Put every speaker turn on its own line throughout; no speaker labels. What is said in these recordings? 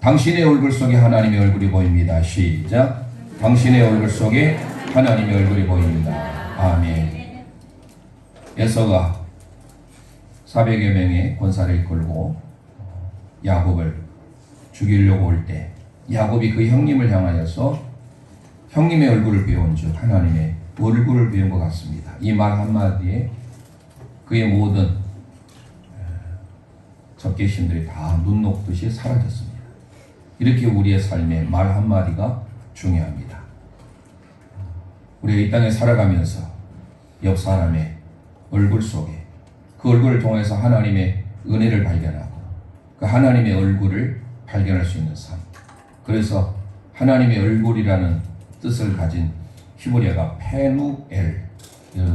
당신의 얼굴 속에 하나님의 얼굴이 보입니다. 시작. 당신의 얼굴 속에 하나님의 얼굴이 보입니다. 아멘. 에서가 400여 명의 권사를 이끌고 야곱을 죽이려고 올 때 야곱이 그 형님을 향하여서 형님의 얼굴을 배운 즉 하나님의 얼굴을 배운 것 같습니다. 이 말 한마디에 그의 모든 적개심들이 다 눈 녹듯이 사라졌습니다. 이렇게 우리의 삶에 말 한마디가 중요합니다. 우리가 이 땅에 살아가면서 옆 사람의 얼굴 속에 그 얼굴을 통해서 하나님의 은혜를 발견하고 그 하나님의 얼굴을 발견할 수 있는 삶. 그래서 하나님의 얼굴이라는 뜻을 가진 히브리어가 페누엘,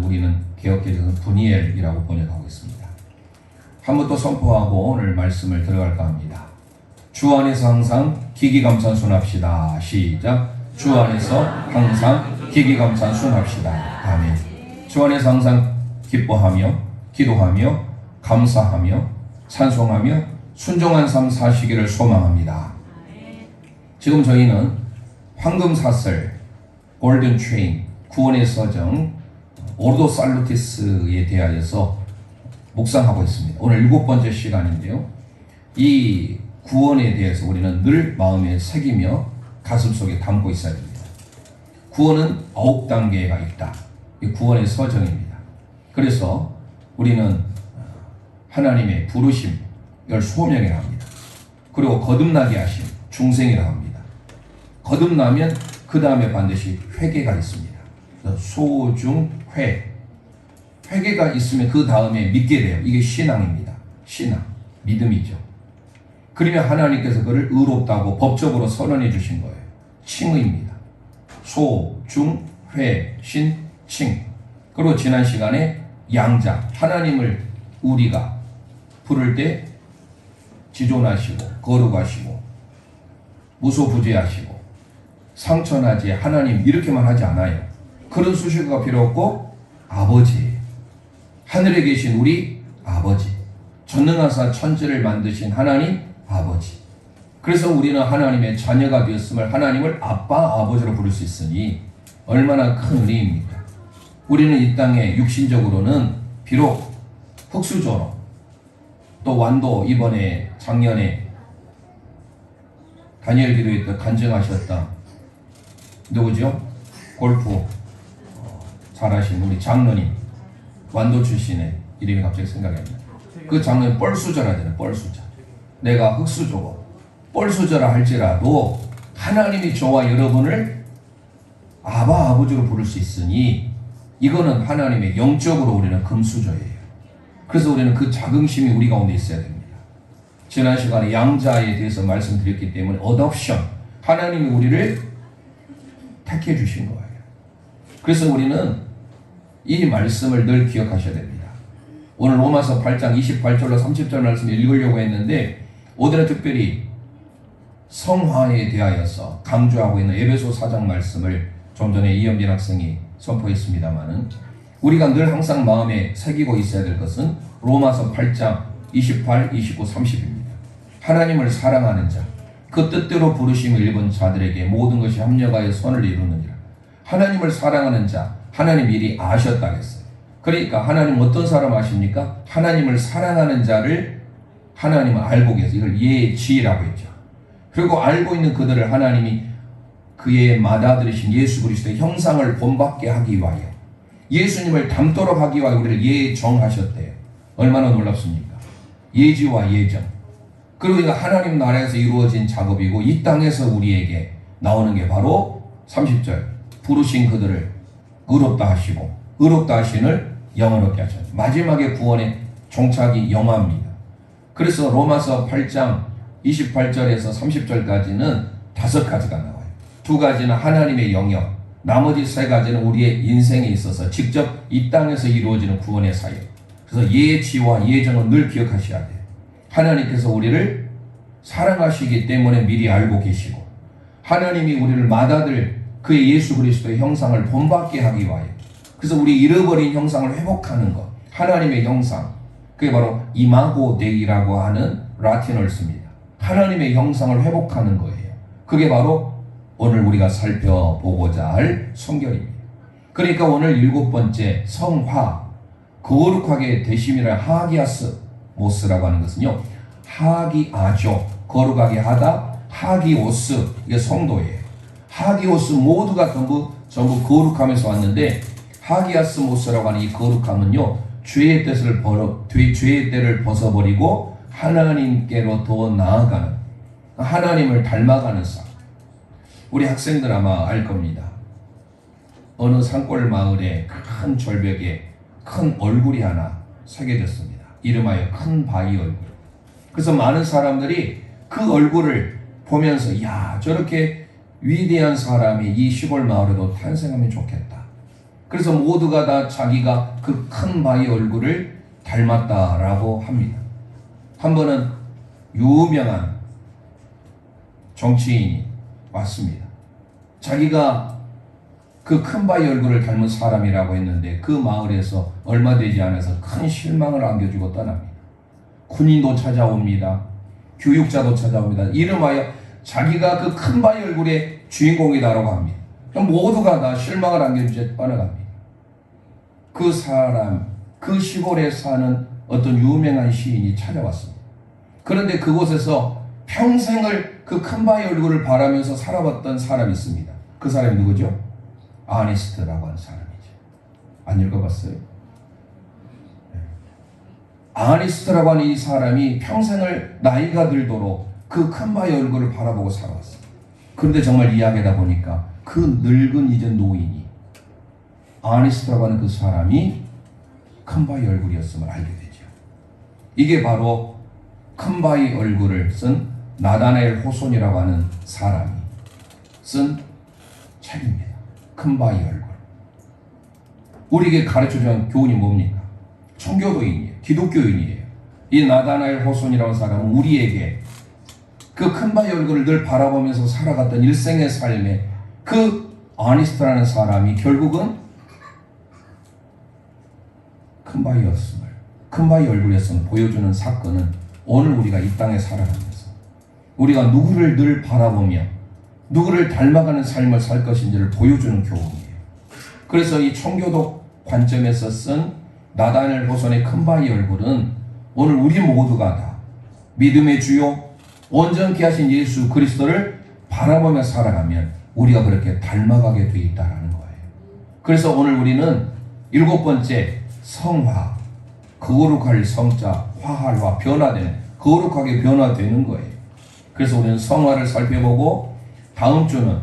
우리는 개역개정은 분이엘이라고 번역하고 있습니다. 한 번 또 선포하고 오늘 말씀을 들어갈까 합니다. 주 안에서 항상 기기감찬순합시다. 시작. 주 안에서 항상 기기감찬순합시다. 아멘. 주 안에서 항상 기뻐하며 기도하며 감사하며 찬송하며 순종한 삶 사시기를 소망합니다. 지금 저희는 황금사슬 골든 체인 구원의 서정 오르도 살루티스에 대하여서 묵상하고 있습니다. 오늘 7번째 시간인데요. 이 구원에 대해서 우리는 늘 마음에 새기며 가슴속에 담고 있어야 됩니다. 구원은 9단계가 있다. 이 구원의 서정입니다. 그래서 우리는 하나님의 부르심, 이걸 소명이라고 합니다. 그리고 거듭나게 하심, 중생이라고 합니다. 거듭나면 그 다음에 반드시 회개가 있습니다. 소중회. 회개가 있으면 그 다음에 믿게 돼요. 이게 신앙입니다. 신앙, 믿음이죠. 그러면 하나님께서 그를 의롭다고 법적으로 선언해 주신 거예요. 칭의입니다. 소, 중, 회, 신, 칭. 그리고 지난 시간에 양자, 하나님을 우리가 부를 때 지존하시고 거룩하시고 무소부재하시고 상처나지 하나님 이렇게만 하지 않아요. 그런 수식어가 필요 없고 아버지, 하늘에 계신 우리 아버지, 전능하사 천지를 만드신 하나님 아버지. 그래서 우리는 하나님의 자녀가 되었음을 하나님을 아빠 아버지로 부를 수 있으니 얼마나 큰 은혜입니까? 우리는 이 땅에 육신적으로는 비록 흑수저로 또 완도 이번에 작년에 다니엘 기도회 때 간증하셨던 누구죠? 골프 잘하신 우리 장로님, 완도 출신의 이름이 갑자기 생각이 안 나요. 그 장로님 뻘수저라잖아요. 뻘수저. 내가 흑수저고 뻘수저라 할지라도 하나님이 저와 여러분을 아바 아버지로 부를 수 있으니 이거는 하나님의 영적으로 우리는 금수저예요. 그래서 우리는 그 자긍심이 우리 가운데 있어야 됩니다. 지난 시간에 양자에 대해서 말씀드렸기 때문에 어덕션, 하나님이 우리를 택해 주신 거예요. 그래서 우리는 이 말씀을 늘 기억하셔야 됩니다. 오늘 로마서 8장 28절로 30절 말씀을 읽으려고 했는데 오늘은 특별히 성화에 대하여서 강조하고 있는 에베소 4장 말씀을 좀 전에 이현빈 학생이 선포했습니다마는 우리가 늘 항상 마음에 새기고 있어야 될 것은 로마서 8장 28, 29, 30입니다. 하나님을 사랑하는 자, 그 뜻대로 부르심을 입은 자들에게 모든 것이 합력하여 선을 이루느니라. 하나님을 사랑하는 자, 하나님 미리 아셨다 했어요. 그러니까 하나님 어떤 사람 아십니까? 하나님을 사랑하는 자를 하나님은 알고 계세요. 이걸 예지라고 했죠. 그리고 알고 있는 그들을 하나님이 그의 맏아들이신 예수 그리스도의 형상을 본받게 하기 위하여 예수님을 닮도록 하기 위하여 우리를 예정하셨대요. 얼마나 놀랍습니까? 예지와 예정. 그리고 이거 하나님 나라에서 이루어진 작업이고 이 땅에서 우리에게 나오는 게 바로 30절 부르신 그들을 의롭다 하시고 의롭다 하신을 영원롭게 하셨다. 마지막에 구원의 종착이 영화입니다. 그래서 로마서 8장 28절에서 30절까지는 5가지가 나와요. 2가지는 하나님의 영역, 나머지 3가지는 우리의 인생에 있어서 직접 이 땅에서 이루어지는 구원의 사역. 그래서 예지와 예정은 늘 기억하셔야 돼요. 하나님께서 우리를 사랑하시기 때문에 미리 알고 계시고 하나님이 우리를 맏아들 그의 예수 그리스도의 형상을 본받게 하기 위하여 그래서 우리 잃어버린 형상을 회복하는 것, 하나님의 형상, 그게 바로 이마고 데이라고 하는 라틴어를 씁니다. 하나님의 형상을 회복하는 거예요. 그게 바로 오늘 우리가 살펴보고자 할 성결입니다. 그러니까 오늘 7번째 성화, 거룩하게 되심이라 하기아스 모스라고 하는 것은요, 하기아죠, 거룩하게 하다, 하기오스, 이게 성도예요. 하기오스 모두가 전부 거룩함에서 왔는데, 하기아스 모스라고 하는 이 거룩함은요, 죄의 때를 벗어버리고 하나님께로 더 나아가는, 하나님을 닮아가는 삶. 우리 학생들 아마 알 겁니다. 어느 산골 마을에 큰 절벽에 큰 얼굴이 하나 새겨졌습니다. 이름하여 큰 바위 얼굴. 그래서 많은 사람들이 그 얼굴을 보면서, 야, 저렇게 위대한 사람이 이 시골 마을에도 탄생하면 좋겠다. 그래서 모두가 다 자기가 그 큰 바위 얼굴을 닮았다라고 합니다. 한 번은 유명한 정치인이 왔습니다. 자기가 그 큰 바위 얼굴을 닮은 사람이라고 했는데 그 마을에서 얼마 되지 않아서 큰 실망을 안겨주고 떠납니다. 군인도 찾아옵니다. 교육자도 찾아옵니다. 이름하여 자기가 그 큰 바위 얼굴의 주인공이다라고 합니다. 모두가 다 실망을 안겨주자 떠나갑니다. 그 사람, 그 시골에 사는 어떤 유명한 시인이 찾아왔습니다. 그런데 그곳에서 평생을 그 큰 바위 얼굴을 바라면서 살아왔던 사람이 있습니다. 그 사람이 누구죠? 아니스트라고 하는 사람이죠. 안 읽어봤어요? 네. 아니스트라고 하는 이 사람이 평생을 나이가 들도록 그 큰 바위 얼굴을 바라보고 살아왔어요. 그런데 정말 이야기하다 보니까 그 늙은 이제 노인이, 아니스트라고 하는 그 사람이 큰 바위 얼굴이었음을 알게 되죠. 이게 바로 큰 바위 얼굴을 쓴 나다나엘 호손이라고 하는 사람이 쓴 책입니다. 큰 바위 얼굴. 우리에게 가르쳐주는 교훈이 뭡니까? 청교도인이에요. 기독교인이에요. 이 나다나엘 호손이라는 사람은 우리에게 그 큰 바위 얼굴을 늘 바라보면서 살아갔던 일생의 삶에 그 아니스트라는 사람이 결국은 큰 바위였음을, 큰 바위 얼굴이었음을 보여주는 사건은 오늘 우리가 이 땅에 살아가면서 우리가 누구를 늘 바라보며 누구를 닮아가는 삶을 살 것인지를 보여주는 교훈이에요. 그래서 이 청교도 관점에서 쓴 나다나엘 호손의 큰 바위 얼굴은 오늘 우리 모두가 다 믿음의 주요 온전케 하신 예수 그리스도를 바라보며 살아가면 우리가 그렇게 닮아가게 되어 있다는 거예요. 그래서 오늘 우리는 7번째 성화, 거룩할 성자, 화할화, 변화되는, 거룩하게 변화되는 거예요. 그래서 우리는 성화를 살펴보고 다음 주는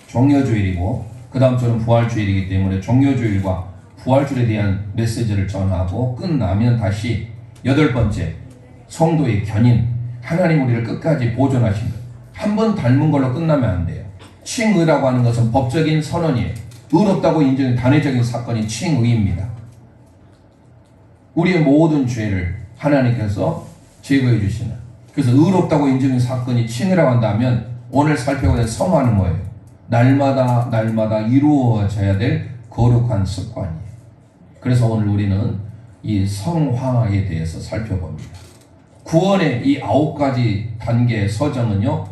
종려주일이고 그 다음 주는 부활주일이기 때문에 종려주일과 부활주일에 대한 메시지를 전하고 끝나면 다시 8번째 성도의 견인, 하나님 우리를 끝까지 보존하신 것. 한 번 닮은 걸로 끝나면 안 돼요. 칭의라고 하는 것은 법적인 선언이에요. 의롭다고 인정된 단회적인 사건이 칭의입니다. 우리의 모든 죄를 하나님께서 제거해 주시는, 그래서 의롭다고 인정된 사건이 칭의라고 한다면 오늘 살펴보는 성화는 뭐예요? 날마다 이루어져야 될 거룩한 습관이에요. 그래서 오늘 우리는 이 성화에 대해서 살펴봅니다. 구원의 이 9가지 단계의 서정은요,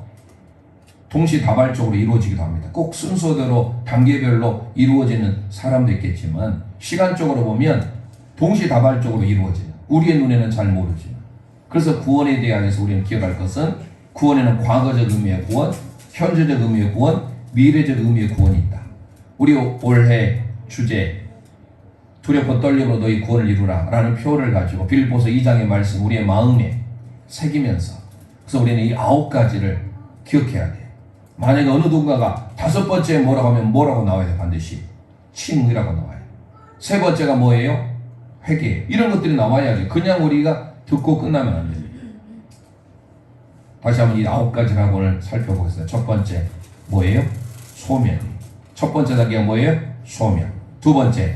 동시다발적으로 이루어지기도 합니다. 꼭 순서대로 단계별로 이루어지는 사람도 있겠지만 시간적으로 보면 동시다발적으로 이루어져요. 우리의 눈에는 잘 모르지만. 그래서 구원에 대해서 우리는 기억할 것은 구원에는 과거적 의미의 구원, 현재적 의미의 구원, 미래적 의미의 구원이 있다. 우리 올해 주제 두렵고 떨림으로 너희 구원을 이루라 라는 표를 가지고 빌립보서 2장의 말씀 우리의 마음에 새기면서, 그래서 우리는 이 9가지를 기억해야 돼요. 만약에 어느 누군가가 5번째 뭐라고 하면 뭐라고 나와야 돼요? 반드시 칭의라고 나와요. 3번째가 뭐예요? 회개. 이런 것들이 나와야지. 그냥 우리가 듣고 끝나면 안 돼요. 다시 한번 이 9가지를 오늘 살펴보겠습니다. 첫 번째 뭐예요? 소멸. 첫 번째 단계가 뭐예요? 소멸. 두 번째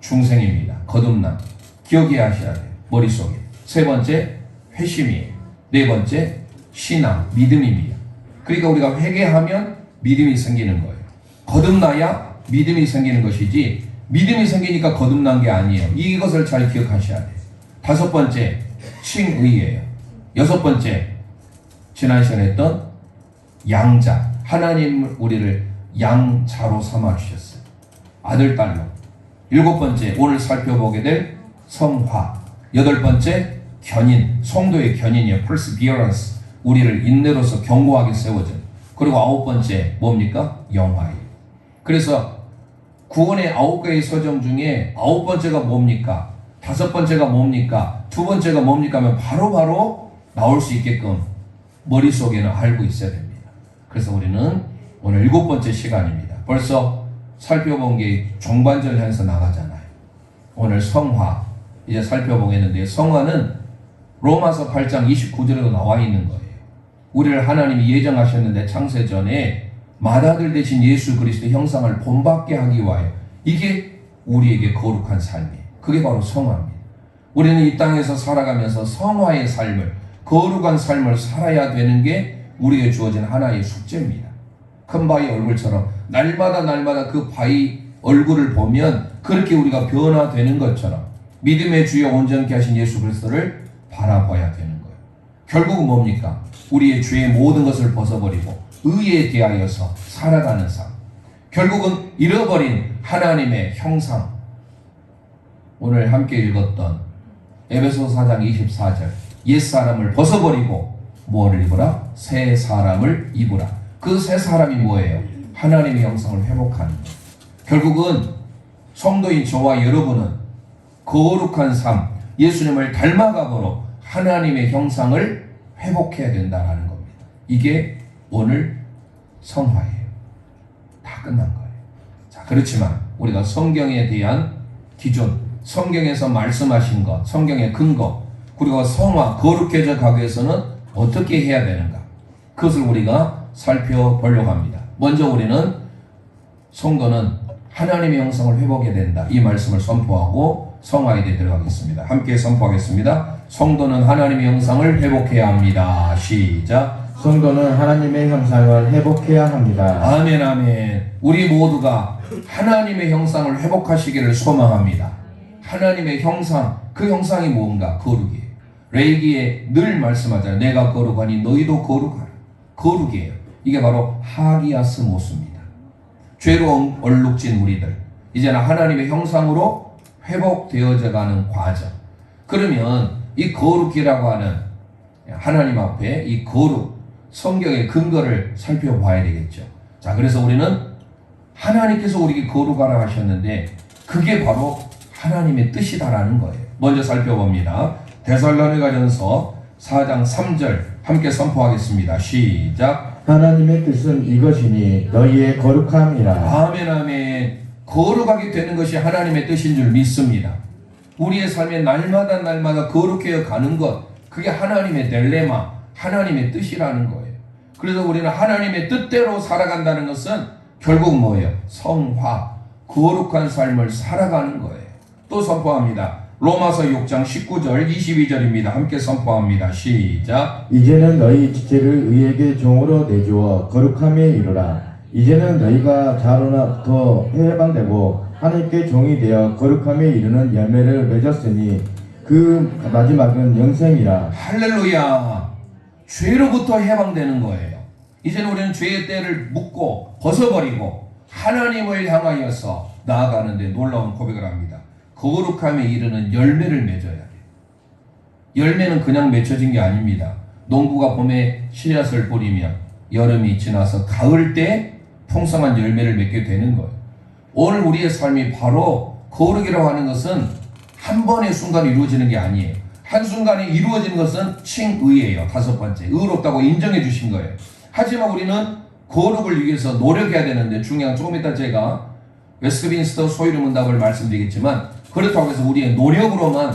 중생입니다. 거듭남. 기억해야 하셔야 돼요. 머릿속에. 세 번째 회심이에요. 네 번째 신앙, 믿음입니다. 그러니까 우리가 회개하면 믿음이 생기는 거예요. 거듭나야 믿음이 생기는 것이지 믿음이 생기니까 거듭난 게 아니에요. 이것을 잘 기억하셔야 돼요. 5번째 칭의예요. 6번째 지난 시간에 했던 양자, 하나님 우리를 양자로 삼아주셨어요. 아들, 딸로. 7번째, 오늘 살펴보게 될 성화. 8번째, 견인, 성도의 견인이요. perseverance, 우리를 인내로서 견고하게 세워준. 그리고 9번째, 뭡니까? 영화예요. 그래서 구원의 9개의 서정 중에 9번째가 뭡니까? 5번째가 뭡니까? 2번째가 뭡니까? 하면 바로바로 나올 수 있게끔 머릿속에는 알고 있어야 됩니다. 그래서 우리는 오늘 7번째 시간입니다. 벌써 살펴본 게 종반절 향해서 나가잖아요. 오늘 성화 이제 살펴보겠는데, 성화는 로마서 8장 29절에도 나와 있는 거예요. 우리를 하나님이 예정하셨는데 창세전에 맏아들 되신 예수 그리스도의 형상을 본받게 하기 위하여, 이게 우리에게 거룩한 삶이에요. 그게 바로 성화입니다. 우리는 이 땅에서 살아가면서 성화의 삶을, 거룩한 삶을 살아야 되는 게 우리에게 주어진 하나의 숙제입니다. 큰 바위 얼굴처럼 날마다 그 바위 얼굴을 보면 그렇게 우리가 변화되는 것처럼 믿음의 주여 온전케 하신 예수 그리스도를 바라봐야 되는 거예요. 결국은 뭡니까? 우리의 죄의 모든 것을 벗어버리고 의에 대하여서 살아가는 삶. 결국은 잃어버린 하나님의 형상. 오늘 함께 읽었던 에베소서 4장 24절, 옛사람을 벗어버리고 뭐를 입으라? 새 사람을 입으라. 그 새 사람이 뭐예요? 하나님의 형상을 회복하는 것. 결국은 성도인 저와 여러분은 거룩한 삶, 예수님을 닮아가므로 하나님의 형상을 회복해야 된다는 겁니다. 이게 오늘 성화예요. 다 끝난 거예요. 자, 그렇지만 우리가 성경에 대한 기준, 성경에서 말씀하신 것, 성경의 근거, 그리고 성화, 거룩해져 가기 위해서는 어떻게 해야 되는가? 그것을 우리가 살펴보려고 합니다. 먼저 우리는 성도는 하나님의 형상을 회복해야 된다, 이 말씀을 선포하고 성화에 대해 들어가겠습니다. 함께 선포하겠습니다. 성도는 하나님의 형상을 회복해야 합니다. 시작.
성도는 하나님의 형상을 회복해야 합니다.
아멘, 아멘. 우리 모두가 하나님의 형상을 회복하시기를 소망합니다. 하나님의 형상, 그 형상이 뭔가? 거룩이에요. 레위기에 늘 말씀하잖아요. 내가 거룩하니 너희도 거룩하라. 거룩이에요. 이게 바로 하기야스 모습입니다. 죄로 얼룩진 우리들, 이제는 하나님의 형상으로 회복되어져 가는 과정. 그러면 이 거룩이라고 하는 하나님 앞에 이 거룩, 성경의 근거를 살펴봐야 되겠죠. 자, 그래서 우리는 하나님께서 우리에게 거룩하라 하셨는데 그게 바로 하나님의 뜻이다라는 거예요. 먼저 살펴봅니다. 데살로니가전서 4장 3절 함께 선포하겠습니다. 시작.
하나님의 뜻은 이것이니 너희의 거룩함이라.
아멘, 아멘. 거룩하게 되는 것이 하나님의 뜻인 줄 믿습니다. 우리의 삶에 날마다 거룩해져 가는 것, 그게 하나님의 딜레마, 하나님의 뜻이라는 거예요. 그래서 우리는 하나님의 뜻대로 살아간다는 것은 결국 뭐예요? 성화, 거룩한 삶을 살아가는 거예요. 또 선포합니다. 로마서 6장 19절 22절입니다. 함께 선포합니다. 시작.
이제는 너희 지체를 의에게 종으로 내주어 거룩함에 이르라. 이제는 너희가 자로부터 해방되고 하나님께 종이 되어 거룩함에 이르는 열매를 맺었으니 그 마지막은 영생이라.
할렐루야. 죄로부터 해방되는 거예요. 이제는 우리는 죄의 때를 묻고 벗어버리고 하나님을 향하여서 나아가는데 놀라운 고백을 합니다. 거룩함에 이르는 열매를 맺어야 돼요. 열매는 그냥 맺혀진 게 아닙니다. 농부가 봄에 씨앗을 뿌리면 여름이 지나서 가을 때 풍성한 열매를 맺게 되는 거예요. 오늘 우리의 삶이 바로 거룩이라고 하는 것은 한 번의 순간에 이루어지는 게 아니에요. 한순간에 이루어지는 것은 칭의예요. 5번째, 의롭다고 인정해 주신 거예요. 하지만 우리는 거룩을 위해서 노력해야 되는데, 중요한, 조금 이따 제가 웨스트민스터 소유의 문답을 말씀드리겠지만, 그렇다고 해서 우리의 노력으로만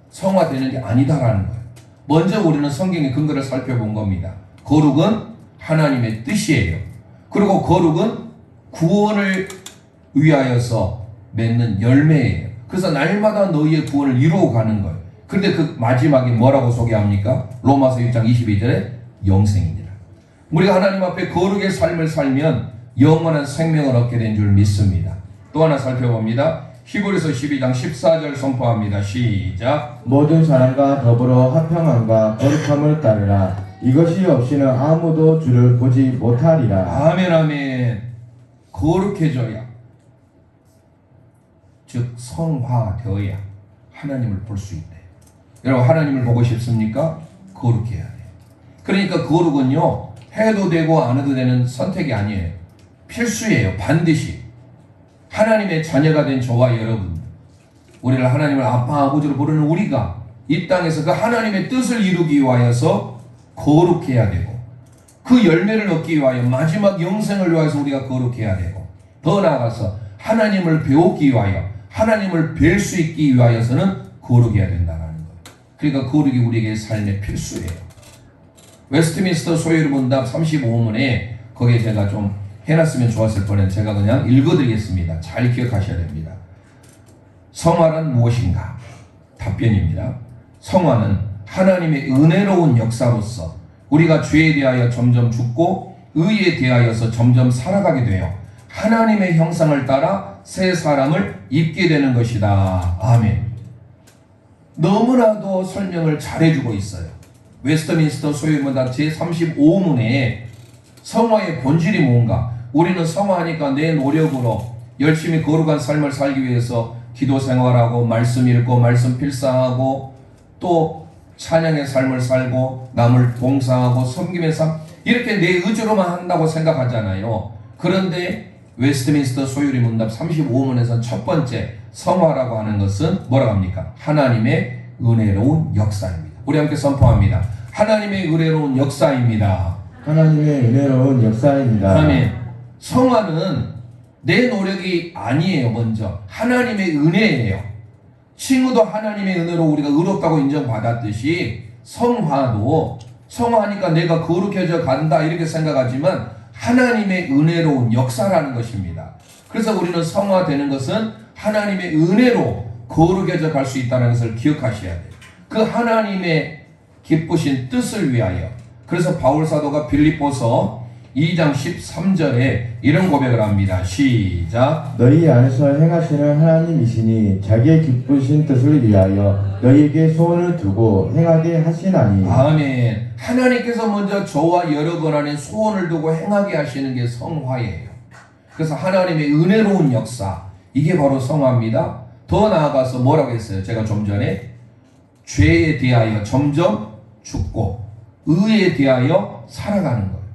성화되는 게 아니다라는 거예요. 먼저 우리는 성경의 근거를 살펴본 겁니다. 거룩은 하나님의 뜻이에요. 그리고 거룩은 구원을 위하여서 맺는 열매예요. 그래서 날마다 너희의 구원을 이루어가는 거예요. 그런데 그 마지막에 뭐라고 소개합니까? 로마서 6장 22절에 영생이니라. 우리가 하나님 앞에 거룩의 삶을 살면 영원한 생명을 얻게 된 줄 믿습니다. 또 하나 살펴봅니다. 히브리서 12장 14절 선포합니다. 시작.
모든 사람과 더불어 화평함과 거룩함을 따르라. 이것이 없이는 아무도 주를 보지 못하리라.
아멘 아멘. 거룩해져야, 즉 성화되어야 하나님을 볼 수 있대. 여러분, 하나님을 보고 싶습니까? 거룩해야 돼요. 그러니까 거룩은요, 해도 되고 안 해도 되는 선택이 아니에요. 필수예요. 반드시. 하나님의 자녀가 된 저와 여러분, 우리를 하나님을 아빠 아버지로 부르는 우리가 이 땅에서 그 하나님의 뜻을 이루기 위하여서 거룩해야 되고, 그 열매를 얻기 위하여 마지막 영생을 위하여서 우리가 거룩해야 되고, 더 나아가서 하나님을 배우기 위하여 하나님을 뵐 수 있기 위하여서는 거룩해야 된다는 거예요. 그러니까 거룩이 우리에게 삶의 필수예요. 웨스트민스터 소요리 문답 35문에 거기에 제가 좀 해놨으면 좋았을 뻔했는데 제가 그냥 읽어드리겠습니다. 잘 기억하셔야 됩니다. 성화란 무엇인가? 답변입니다. 성화는 하나님의 은혜로운 역사로서 우리가 죄에 대하여 점점 죽고 의에 대하여서 점점 살아가게 되어 하나님의 형상을 따라 새 사람을 입게 되는 것이다. 아멘. 너무나도 설명을 잘해주고 있어요. 웨스트민스터 소유문답 제35문에 성화의 본질이 뭔가? 우리는 성화하니까 내 노력으로 열심히 거룩한 삶을 살기 위해서 기도 생활하고 말씀 읽고 말씀 필사하고 또 찬양의 삶을 살고 남을 봉사하고 섬김의 삶, 이렇게 내 의지로만 한다고 생각하잖아요. 그런데 웨스트민스터 소유리 문답 35문에서 첫 번째 성화라고 하는 것은 뭐라고 합니까? 하나님의 은혜로운 역사입니다. 우리 함께 선포합니다. 하나님의 은혜로운 역사입니다.
하나님의 은혜로운 역사입니다.
아멘. 성화는 내 노력이 아니에요. 먼저 하나님의 은혜예요. 친구도 하나님의 은혜로 우리가 의롭다고 인정받았듯이 성화도, 성화하니까 내가 거룩해져 간다 이렇게 생각하지만 하나님의 은혜로운 역사라는 것입니다. 그래서 우리는 성화되는 것은 하나님의 은혜로 거룩해져 갈 수 있다는 것을 기억하셔야 돼요. 그 하나님의 기쁘신 뜻을 위하여. 그래서 바울 사도가 빌립보서 2장 13절에 이런 고백을 합니다. 시작.
너희 안에서 행하시는 하나님이시니 자기의 기쁘신 뜻을 위하여 너희에게 소원을 두고 행하게 하시나니.
아멘. 하나님께서 먼저 저와 여러분 안에 소원을 두고 행하게 하시는 게 성화예요. 그래서 하나님의 은혜로운 역사, 이게 바로 성화입니다. 더 나아가서 뭐라고 했어요? 제가 좀 전에 죄에 대하여 점점 죽고 의에 대하여 살아가는 거예요.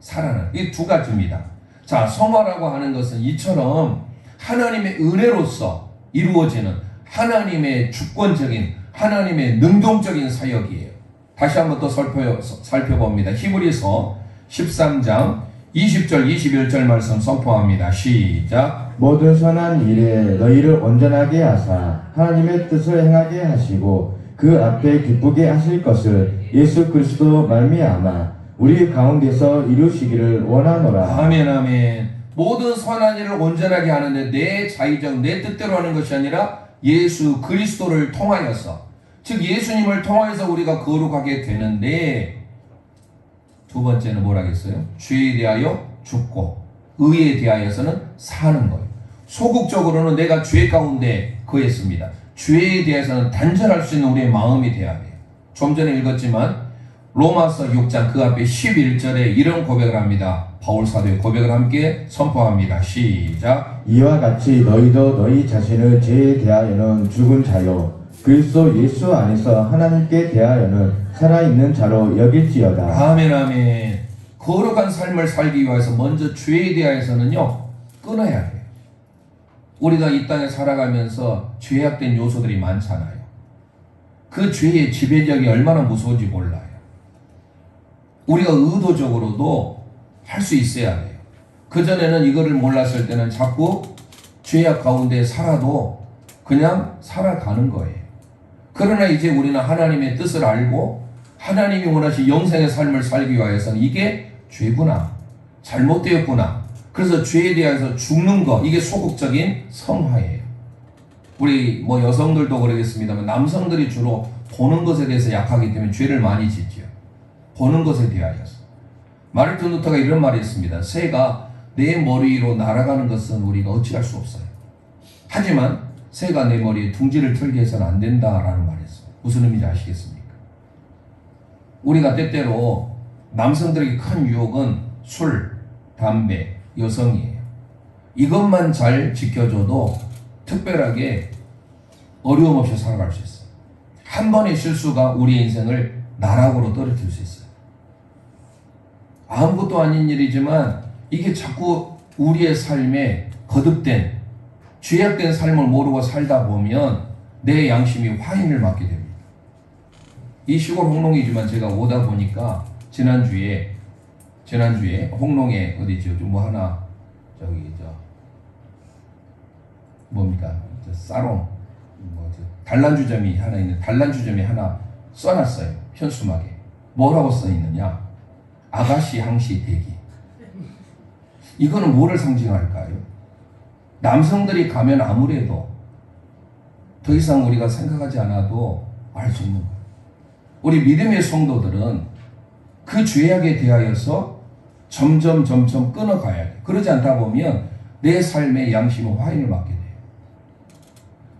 살아가는, 이 두 가지입니다. 자, 성화라고 하는 것은 이처럼 하나님의 은혜로서 이루어지는 하나님의 주권적인, 하나님의 능동적인 사역이에요. 다시 한번 또 살펴봅니다. 히브리서 13장 20절 21절 말씀 선포합니다. 시작.
모든 선한 일에 너희를 온전하게 하사 하나님의 뜻을 행하게 하시고 그 앞에 기쁘게 하실 것을 예수 그리스도 말미암아 우리 가운데서 이루시기를 원하노라.
아멘 아멘. 모든 선한 일을 온전하게 하는데 내 자의적 내 뜻대로 하는 것이 아니라 예수 그리스도를 통하여서, 즉 예수님을 통하여서 우리가 거룩하게 되는데, 두 번째는 뭐라겠어요? 죄에 대하여 죽고 의에 대하여서는 사는 거예요. 소극적으로는 내가 죄 가운데 거했습니다. 죄에 대해서는 단절할 수 있는 우리의 마음이 돼야 돼요. 좀 전에 읽었지만 로마서 6장 그 앞에 11절에 이런 고백을 합니다. 바울 사도의 고백을 함께 선포합니다. 시작.
이와 같이 너희도 너희 자신을 죄에 대하여는 죽은 자요 그리스도 예수 안에서 하나님께 대하여는 살아있는 자로 여길지어다.
아멘 아멘. 거룩한 삶을 살기 위해서 먼저 죄에 대하여서는요 끊어야 돼요. 우리가 이 땅에 살아가면서 죄악된 요소들이 많잖아요. 그 죄의 지배력이 얼마나 무서운지 몰라요. 우리가 의도적으로도 할 수 있어야 돼요. 그전에는 이거를 몰랐을 때는 자꾸 죄악 가운데 살아도 그냥 살아가는 거예요. 그러나 이제 우리는 하나님의 뜻을 알고 하나님이 원하신 영생의 삶을 살기 위해서는 이게 죄구나, 잘못되었구나. 그래서 죄에 대해서 죽는 거, 이게 소극적인 성화예요. 우리 뭐 여성들도 그러겠습니다만 남성들이 주로 보는 것에 대해서 약하기 때문에 죄를 많이 짓죠. 보는 것에 대하여서. 마르틴 루터가 이런 말이 있습니다. 새가 내 머리 위로 날아가는 것은 우리가 어찌할 수 없어요. 하지만 새가 내 머리에 둥지를 틀게 해서는 안 된다라는 말이 있어요. 무슨 의미인지 아시겠습니까? 우리가 때때로 남성들에게 큰 유혹은 술, 담배, 여성이에요. 이것만 잘 지켜줘도 특별하게 어려움 없이 살아갈 수 있어요. 한 번의 실수가 우리의 인생을 나락으로 떨어뜨릴 수 있어요. 아무것도 아닌 일이지만 이게 자꾸 우리의 삶에 거듭된 죄악된 삶을 모르고 살다 보면 내 양심이 화인을 맞게 됩니다. 이 시골 홍농이지만 제가 오다 보니까 지난주에 홍농에 어디죠? 뭐 하나 저기 뭡니까? 사롱 단란주점이 하나 있는 단란주점이 하나 써놨어요. 현수막에 뭐라고 써 있느냐? 아가씨 항시 대기. 이거는 뭐를 상징할까요? 남성들이 가면 아무래도 더 이상 우리가 생각하지 않아도 알 수 있는 거예요. 우리 믿음의 성도들은 그 죄악에 대하여서 점점 끊어가야 돼. 그러지 않다 보면 내 삶의 양심은 화인을 맞게 돼요.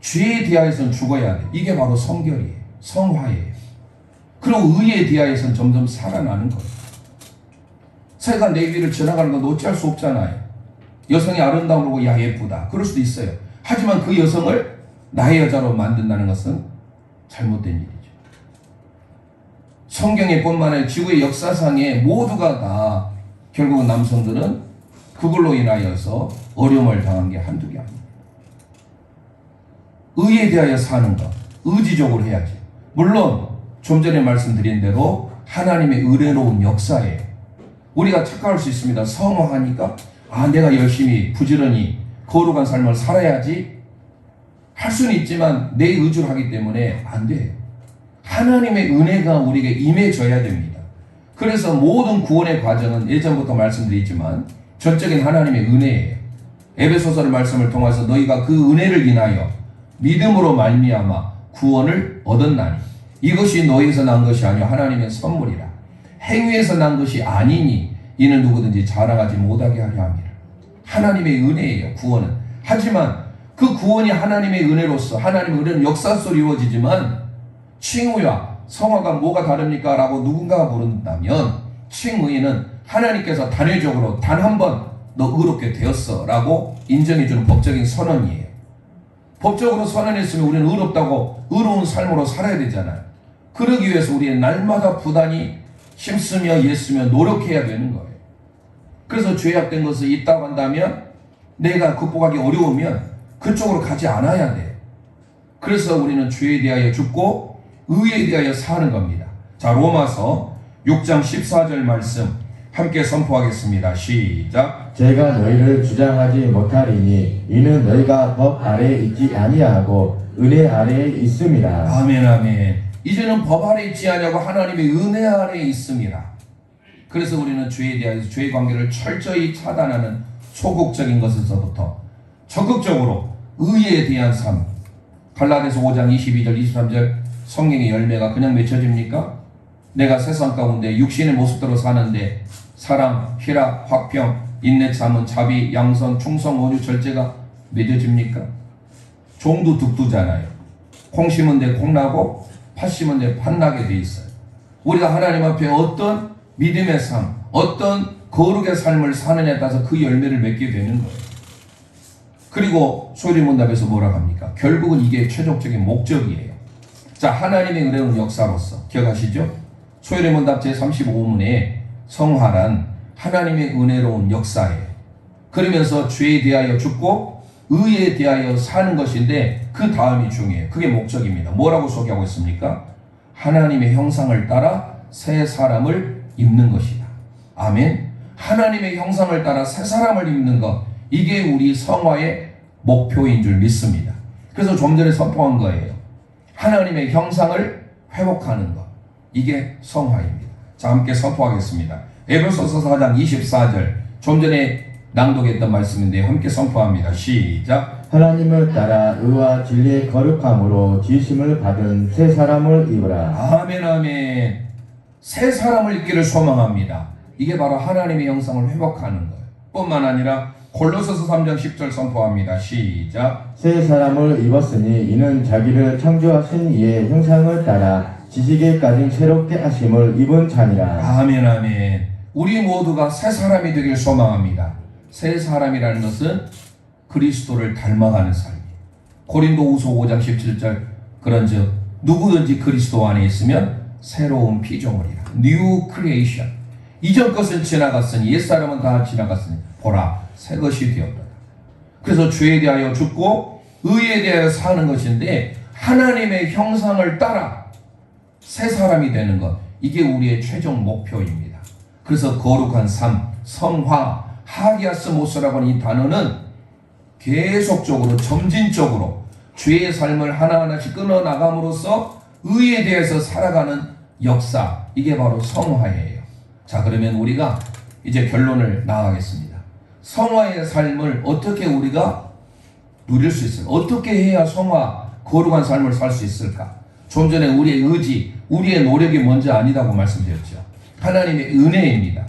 죄에 대하여서는 죽어야 돼. 이게 바로 성결이에요. 성화예요. 그리고 의에 대하여서는 점점 살아나는 거예요. 새가 내 위를 지나가는 건 어찌할 수 없잖아요. 여성이 아름다우고 야 예쁘다. 그럴 수도 있어요. 하지만 그 여성을 나의 여자로 만든다는 것은 잘못된 일이죠. 성경에 뿐만 아니라 지구의 역사상에 모두가 다 결국은 남성들은 그걸로 인하여서 어려움을 당한 게 한두 개 아닙니다. 의에 대하여 사는 것, 의지적으로 해야지. 물론 좀 전에 말씀드린 대로 하나님의 은혜로운 역사에 우리가 착각할 수 있습니다. 성화하니까 내가 열심히 부지런히 거룩한 삶을 살아야지 할 수는 있지만 내 의지로 하기 때문에 안 돼요. 하나님의 은혜가 우리에게 임해져야 됩니다. 그래서 모든 구원의 과정은 예전부터 말씀드렸지만 전적인 하나님의 은혜예요. 에베소서의 말씀을 통해서 너희가 그 은혜를 인하여 믿음으로 말미암아 구원을 얻었나니 이것이 너희에서 난 것이 아니요 하나님의 선물이라. 행위에서 난 것이 아니니 이는 누구든지 자랑하지 못하게 하려 함이라. 하나님의 은혜예요, 구원은. 하지만 그 구원이 하나님의 은혜로서 하나님의 은혜는 역사 속으로 이루어지지만 칭의와 성화가 뭐가 다릅니까? 라고 누군가가 물은다면 칭의는 하나님께서 단회적으로 단 한 번 너 의롭게 되었어 라고 인정해주는 법적인 선언이에요. 법적으로 선언했으면 우리는 의롭다고 의로운 삶으로 살아야 되잖아요. 그러기 위해서 우리의 날마다 부단히 힘쓰며 애쓰며 노력해야 되는 거예요. 그래서 죄악된 것을 있다고 한다면 내가 극복하기 어려우면 그쪽으로 가지 않아야 돼요. 그래서 우리는 죄에 대하여 죽고 의에 대하여 사는 겁니다. 자, 로마서 6장 14절 말씀 함께 선포하겠습니다. 시작.
제가 너희를 주장하지 못하리니 이는 너희가 법 아래에 있지 아니하고 은혜 아래에 있음이라.
아멘 아멘. 이제는 법 아래에 있지 아니하고 하나님의 은혜 아래에 있음이라. 그래서 우리는 죄에 대하여서 죄의 관계를 철저히 차단하는 소극적인 것에서부터 적극적으로 의에 대한 삶. 갈라디아서 5장 22절 23절 성경의 열매가 그냥 맺혀집니까? 내가 세상 가운데 육신의 모습대로 사는데 사랑, 희락, 화평, 인내, 참음, 자비, 양선, 충성, 온유, 절제가 맺어집니까? 종도 득두잖아요. 콩 심은 데 콩 나고 팥 심은 데 팥 나게 돼 있어요. 우리가 하나님 앞에 어떤 믿음의 삶, 어떤 거룩의 삶을 사느냐에 따라서 그 열매를 맺게 되는 거예요. 그리고 소리문답에서 뭐라고 합니까? 결국은 이게 최종적인 목적이에요. 자, 하나님의 은혜로운 역사로서 기억하시죠? 소리문답 제35문에 성화란 하나님의 은혜로운 역사예요. 그러면서 죄에 대하여 죽고 의에 대하여 사는 것인데 그 다음이 중요해요. 그게 목적입니다. 뭐라고 소개하고 있습니까? 하나님의 형상을 따라 새 사람을 입는 것이다. 아멘. 하나님의 형상을 따라 새 사람을 입는 것, 이게 우리 성화의 목표인 줄 믿습니다. 그래서 좀 전에 선포한 거예요. 하나님의 형상을 회복하는 것, 이게 성화입니다. 자, 함께 선포하겠습니다. 에베소서 4장 24절 좀 전에 낭독했던 말씀인데 함께 선포합니다. 시작.
하나님을 따라 의와 진리의 거룩함으로 지으심을 받은 새 사람을 입으라.
아멘 아멘. 새 사람을 입기를 소망합니다. 이게 바로 하나님의 형상을 회복하는 거예요. 뿐만 아니라 골로새서 3장 10절 선포합니다. 시작.
새 사람을 입었으니 이는 자기를 창조하신 이의 형상을 따라 지식에까지 새롭게 하심을 입은 자니라.
아멘 아멘. 우리 모두가 새 사람이 되길 소망합니다. 새 사람이라는 것은 그리스도를 닮아가는 삶이에요. 고린도후서 5장 17절 그런즉 누구든지 그리스도 안에 있으면 새로운 피조물이라. New creation. 이전 것은 지나갔으니 옛사람은 다 지나갔으니 보라 새 것이 되었다. 그래서 죄에 대하여 죽고 의에 대하여 사는 것인데 하나님의 형상을 따라 새 사람이 되는 것, 이게 우리의 최종 목표입니다. 그래서 거룩한 삶, 성화, 하기아스모스라고 하는 이 단어는 계속적으로 점진적으로 죄의 삶을 하나하나씩 끊어나감으로써 의에 대해서 살아가는 역사, 이게 바로 성화예요. 자, 그러면 우리가 이제 결론을 나가겠습니다. 성화의 삶을 어떻게 우리가 누릴 수 있을까? 어떻게 해야 성화, 거룩한 삶을 살 수 있을까? 좀 전에 우리의 의지, 우리의 노력이 먼저 아니다고 말씀드렸죠. 하나님의 은혜입니다.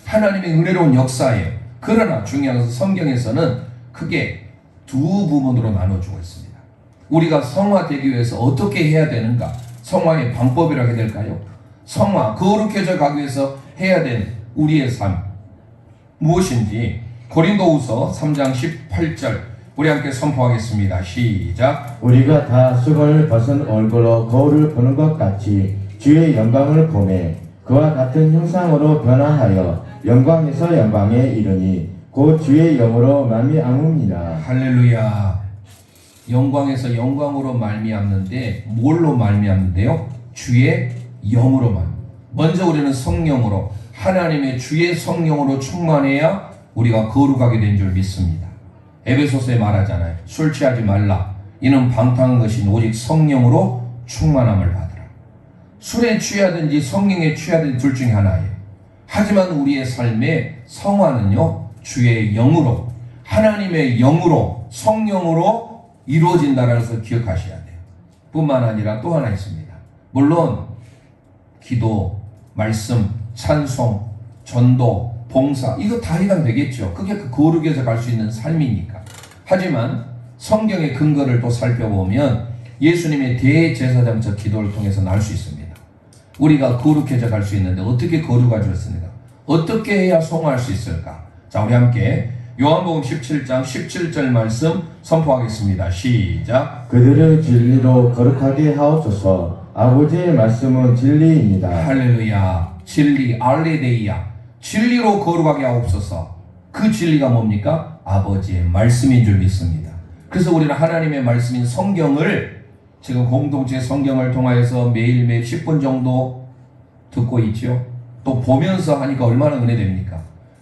하나님의 은혜로운 역사예요. 그러나 중요한 것은 성경에서는 크게 두 부분으로 나눠주고 있습니다. 우리가 성화되기 위해서 어떻게 해야 되는가? 성화의 방법이라고 해야 될까요? 성화, 거룩해져 가기 위해서 해야 되는 우리의 삶 무엇인지 고린도후서 3장 18절 우리 함께 선포하겠습니다. 시작.
우리가 다 수건을 벗은 얼굴로 거울을 보는 것 같이 주의 영광을 보매 그와 같은 형상으로 변화하여 영광에서 영광에 이르니 곧 주의 영으로 말미암음이라.
할렐루야. 영광에서 영광으로 말미암는데 뭘로 말미암는데요? 주의 영으로만. 먼저 우리는 성령으로 하나님의 주의 성령으로 충만해야 우리가 거룩하게 된 줄 믿습니다. 에베소서에 말하잖아요. 술 취하지 말라. 이는 방탕한 것이 오직 성령으로 충만함을 받으라. 술에 취하든지 성령에 취하든지 둘 중에 하나예요. 하지만 우리의 삶의 성화는요, 주의 영으로, 하나님의 영으로, 성령으로 이루어진다는 것을 기억하셔야 돼요. 뿐만 아니라 또 하나 있습니다. 물론 기도, 말씀, 찬송, 전도, 봉사 이거 다 해당되겠죠. 그게 그 거룩에서 갈 수 있는 삶이니까. 하지만 성경의 근거를 또 살펴보면 예수님의 대제사장적 기도를 통해서 날 수 있습니다. 우리가 거룩해져 갈 수 있는데 어떻게 거룩해졌습니까? 어떻게 해야 성화할 수 있을까? 자, 우리 함께 요한복음 17장 17절 말씀 선포하겠습니다. 시작.
그들을 진리로 거룩하게 하옵소서. 아버지의 말씀은 진리입니다.
할렐루야. 진리, 알레데이야. 진리로 거룩하게 하옵소서. 그 진리가 뭡니까? 아버지의 말씀인 줄 믿습니다. 그래서 우리는 하나님의 말씀인 성경을 지금 공동체 성경을 통하여서 매일매일 10분 정도 듣고 있죠. 또 보면서 하니까 얼마나 은혜됩니까?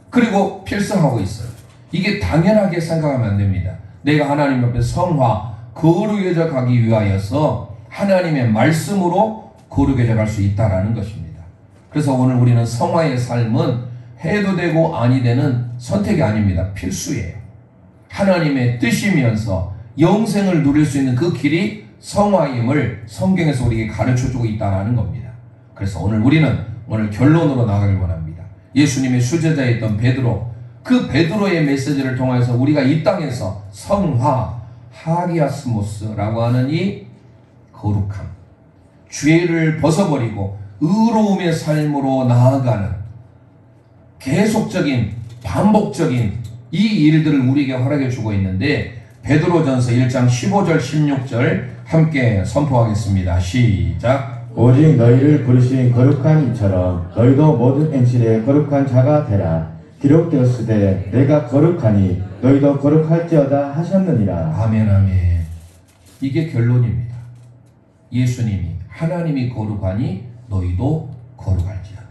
그리고 필성하고 있어요. 이게 당연하게 생각하면 안 됩니다. 내가 하나님 앞에 성화, 거룩해져 가기 위하여서 하나님의 말씀으로 거룩해져 갈 수 있다라는 것입니다. 그래서 오늘 우리는 성화의 삶은 해도 되고 아니 되는 선택이 아닙니다. 필수예요. 하나님의 뜻이면서 영생을 누릴 수 있는 그 길이 성화임을 성경에서 우리에게 가르쳐주고 있다는 겁니다. 그래서 오늘 결론으로 나가길 원합니다. 예수님의 수제자였던 베드로, 그 베드로의 메시지를 통해서 우리가 이 땅에서 성화, 하기아스모스라고 하는 이 거룩함, 죄를 벗어버리고 의로움의 삶으로 나아가는 계속적인 반복적인 이 일들을 우리에게 허락해 주고 있는데 베드로전서 1장 15절 16절 함께 선포하겠습니다. 시작.
오직 너희를 부르신 거룩한 이처럼 너희도 모든 행실에 거룩한 자가 되라. 기록되었으되 내가 거룩하니 너희도 거룩할지어다 하셨느니라.
아멘 아멘. 이게 결론입니다. 예수님이 하나님이 거룩하니 너희도 거룩할지어다.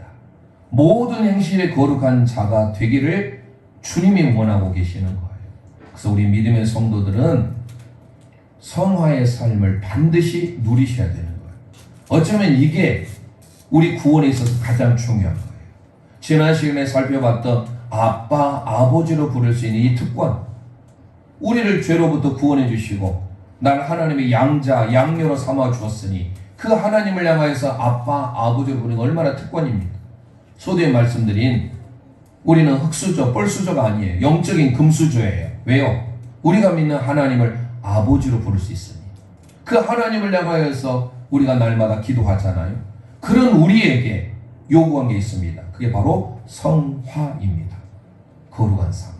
모든 행실에 거룩한 자가 되기를 주님이 원하고 계시는 거예요. 그래서 우리 믿음의 성도들은 성화의 삶을 반드시 누리셔야 되는 거예요. 어쩌면 이게 우리 구원에 있어서 가장 중요한 거예요. 지난 시간에 살펴봤던 아빠, 아버지로 부를 수 있는 이 특권, 우리를 죄로부터 구원해 주시고 날 하나님의 양자, 양녀로 삼아 주었으니 그 하나님을 향하여서 아빠, 아버지로 부르는 건 얼마나 특권입니까? 소두에 말씀드린 우리는 흙수저, 뻘수저가 아니에요. 영적인 금수저예요. 왜요? 우리가 믿는 하나님을 아버지로 부를 수 있으니 그 하나님을 향하여서 우리가 날마다 기도하잖아요. 그런 우리에게 요구한 게 있습니다. 그게 바로 성화입니다. 거룩한 삶.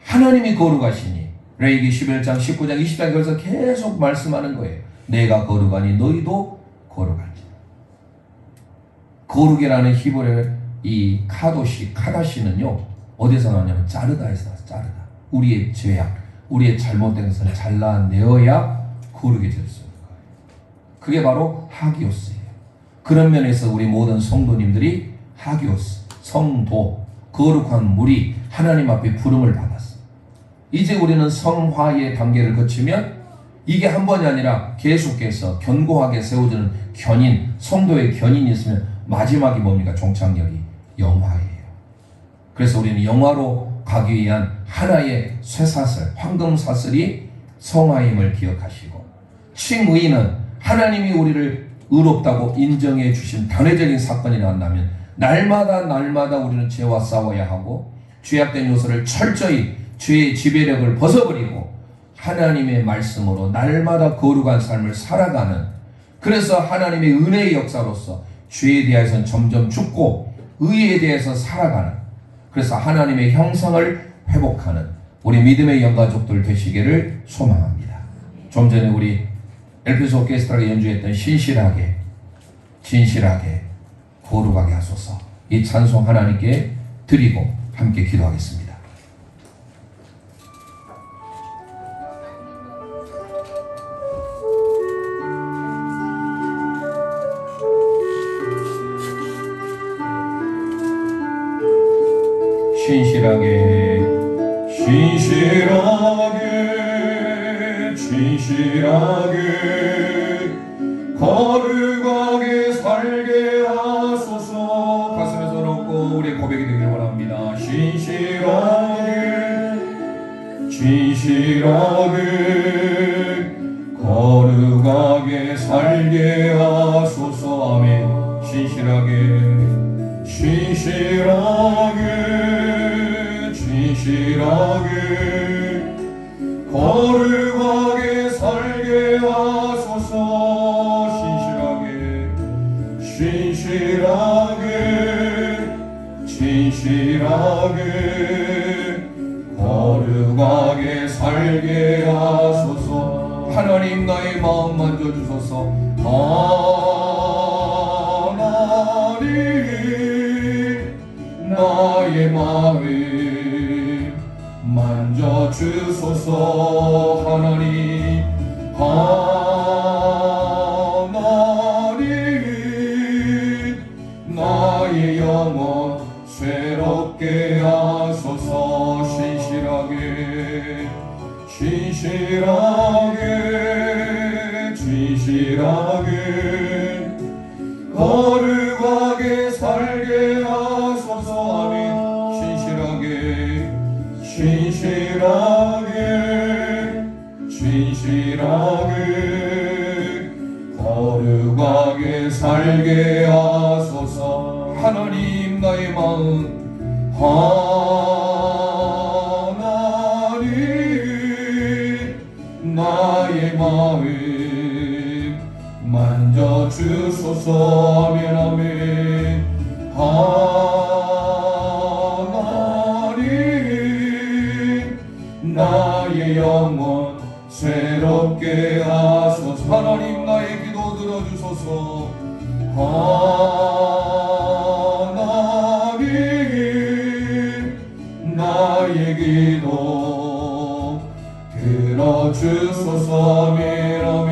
하나님이 거룩하시니 레위기 11장 19장 20장 그래서 계속 말씀하는 거예요. 내가 거룩하니 너희도 거룩할지라. 거룩이라는 히브리어 이 카다시는요 어디서 나오냐면 자르다에서 나와요. 자르다. 우리의 죄악, 우리의 잘못된 것을 잘라내어야 거룩해질 수 있는 거예요. 그게 바로 하기오스예요. 그런 면에서 우리 모든 성도님들이 하기오스, 성도, 거룩한 물이 하나님 앞에 부름을 받았어요. 이제 우리는 성화의 단계를 거치면 이게 한 번이 아니라 계속해서 견고하게 세워지는 견인, 성도의 견인이 있으면 마지막이 뭡니까? 종착역이 영화예요. 그래서 우리는 영화로 가기 위한 하나의 쇠사슬, 황금사슬이 성화임을 기억하시고, 칭의는 하나님이 우리를 의롭다고 인정해 주신 단회적인 사건이 나온다면 날마다 우리는 죄와 싸워야 하고 죄악된 요소를 철저히 죄의 지배력을 벗어버리고 하나님의 말씀으로 날마다 거룩한 삶을 살아가는, 그래서 하나님의 은혜의 역사로서 죄에 대해서는 점점 죽고 의에 대해서 살아가는, 그래서 하나님의 형상을 회복하는 우리 믿음의 영가족들 되시기를 소망합니다. 좀 전에 우리 엘피소 오케스트라가 연주했던 신실하게, 진실하게, 거룩하게 하소서, 이 찬송 하나님께 드리고 함께 기도하겠습니다. 신실하게, 진실하게, 진실하게, 거룩하게 살게 하소서. 가슴에 손 얹고 우리의 고백이 되길 원합니다. 신실하게, 진실하게, 거룩하게 살게 하소서. 아멘. 신실하게, 진실하게, 진실하게, 거룩하게 살게 하소서. 신실하게, 진실하게, 진실하게, 거룩하게 살게 하소서. 하나님 나의 마음 만져주소서. 하나님 나의 마음 만져주소서. 하나님, 하나님 나의 영혼 새롭게 하소서. 신실하게, 진실하게, 진실하게, 거룩하게 살게 하소서. 아멘. 신실하게, 진실하게, 진실하게, 거룩하게 살게 하소서. 하나님 나의 마음, 하나님 나의 마음 만져주소서. 아멘 아멘. 나의 영혼 새롭게 하소서. 하나님 나의 기도 들어주소서. 하나님 나의 기도 들어주소서. 아멘 아멘.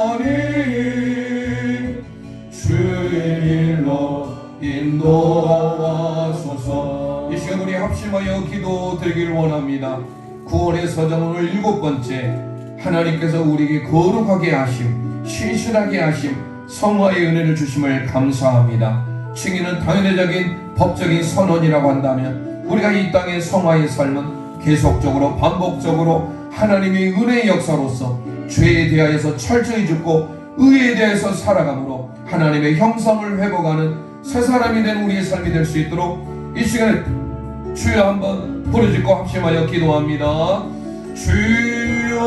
하나님 주의 일로 인도하소서. 이 시간 우리 합심하여 기도 드리길 원합니다. 구원의 서정 오늘 7번째, 하나님께서 우리에게 거룩하게 하심, 신실하게 하심, 성화의 은혜를 주심을 감사합니다. 칭의는 당연적인 법적인 선언이라고 한다면 우리가 이 땅의 성화의 삶은 계속적으로 반복적으로 하나님의 은혜의 역사로서 죄에 대하여서 철저히 죽고 의에 대해서 살아감으로 하나님의 형상을 회복하는 새 사람이 된 우리의 삶이 될 수 있도록 이 시간에 주여 한번 부르짖고 합심하여 기도합니다. 주여